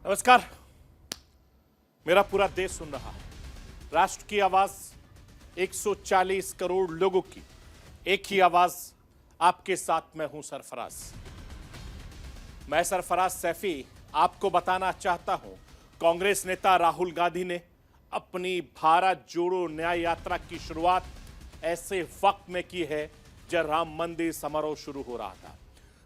नमस्कार। मेरा पूरा देश सुन रहा है। राष्ट्र की आवाज 140 करोड़ लोगों की एक ही आवाज। आपके साथ मैं हूं सरफराज। मैं सरफराज सैफी आपको बताना चाहता हूं, कांग्रेस नेता राहुल गांधी ने अपनी भारत जोड़ो न्याय यात्रा की शुरुआत ऐसे वक्त में की है जब राम मंदिर समारोह शुरू हो रहा था।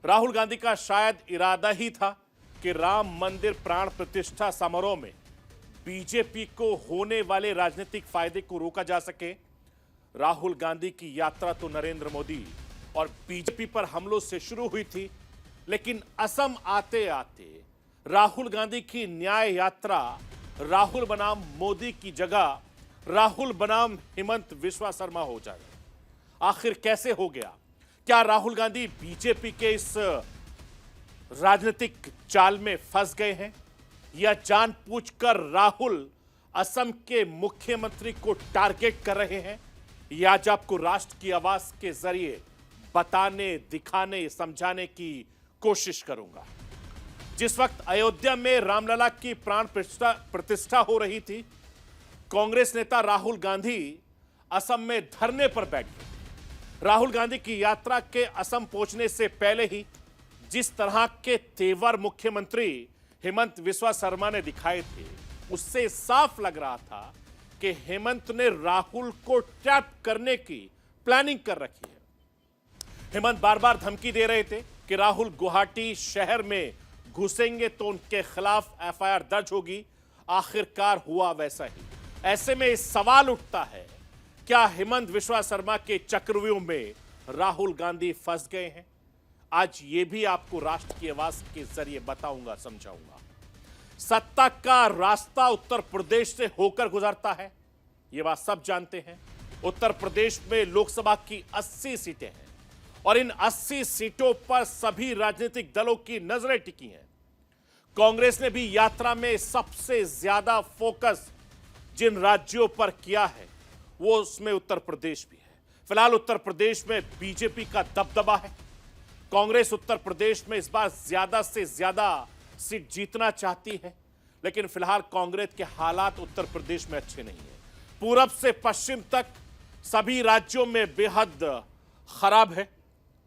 राहुल गांधी का शायद इरादा ही था कि राम मंदिर प्राण प्रतिष्ठा समारोह में बीजेपी को होने वाले राजनीतिक फायदे को रोका जा सके। राहुल गांधी की यात्रा तो नरेंद्र मोदी और बीजेपी पर हमलों से शुरू हुई थी, लेकिन असम आते आते राहुल गांधी की न्याय यात्रा राहुल बनाम मोदी की जगह राहुल बनाम हेमंत विश्वा शर्मा हो जाएगा। आखिर कैसे हो गया? क्या राहुल गांधी बीजेपी के इस राजनीतिक चाल में फंस गए हैं, या जानबूझकर राहुल असम के मुख्यमंत्री को टारगेट कर रहे हैं? यह आज आपको राष्ट्र की आवाज के जरिए बताने, दिखाने, समझाने की कोशिश करूंगा। जिस वक्त अयोध्या में रामलला की प्राण प्रतिष्ठा हो रही थी, कांग्रेस नेता राहुल गांधी असम में धरने पर बैठ गए। राहुल गांधी की यात्रा के असम पहुंचने से पहले ही जिस तरह के तेवर मुख्यमंत्री हेमंत विश्वा शर्मा ने दिखाए थे, उससे साफ लग रहा था कि हेमंत ने राहुल को ट्रैप करने की प्लानिंग कर रखी है। हेमंत बार बार धमकी दे रहे थे कि राहुल गुवाहाटी शहर में घुसेंगे तो उनके खिलाफ एफआईआर दर्ज होगी। आखिरकार हुआ वैसा ही। ऐसे में सवाल उठता है, क्या हेमंत विश्वा शर्मा के चक्रव्यूह में राहुल गांधी फंस गए हैं? आज ये भी आपको राष्ट्र की आवाज के जरिए बताऊंगा, समझाऊंगा। सत्ता का रास्ता उत्तर प्रदेश से होकर गुजरता है, ये बात सब जानते हैं। उत्तर प्रदेश में लोकसभा की 80 सीटें हैं और इन 80 सीटों पर सभी राजनीतिक दलों की नजरें टिकी हैं। कांग्रेस ने भी यात्रा में सबसे ज्यादा फोकस जिन राज्यों पर किया है, वो उसमें उत्तर प्रदेश भी है। फिलहाल उत्तर प्रदेश में बीजेपी का दबदबा है। कांग्रेस उत्तर प्रदेश में इस बार ज्यादा से ज्यादा सीट जीतना चाहती है, लेकिन फिलहाल कांग्रेस के हालात उत्तर प्रदेश में अच्छे नहीं है। पूरब से पश्चिम तक सभी राज्यों में बेहद खराब है।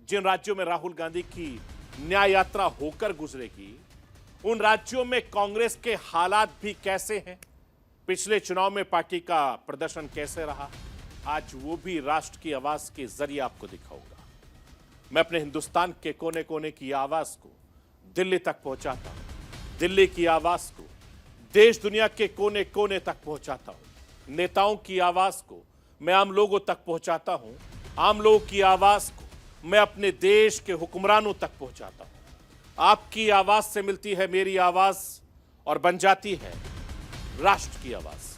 जिन राज्यों में राहुल गांधी की न्याय यात्रा होकर गुजरेगी, उन राज्यों में कांग्रेस के हालात भी कैसे हैं, पिछले चुनाव में पार्टी का प्रदर्शन कैसे रहा, आज वो भी राष्ट्र की आवाज के जरिए आपको दिखाऊंगा। मैं अपने हिंदुस्तान के कोने कोने की आवाज को दिल्ली तक पहुंचाता हूं, दिल्ली की आवाज को देश दुनिया के कोने कोने तक पहुंचाता हूं। नेताओं की आवाज को मैं आम लोगों तक पहुंचाता हूं, आम लोगों की आवाज को मैं अपने देश के हुक्मरानों तक पहुंचाता हूं। आपकी आवाज से मिलती है मेरी आवाज और बन जाती है राष्ट्र की आवाज।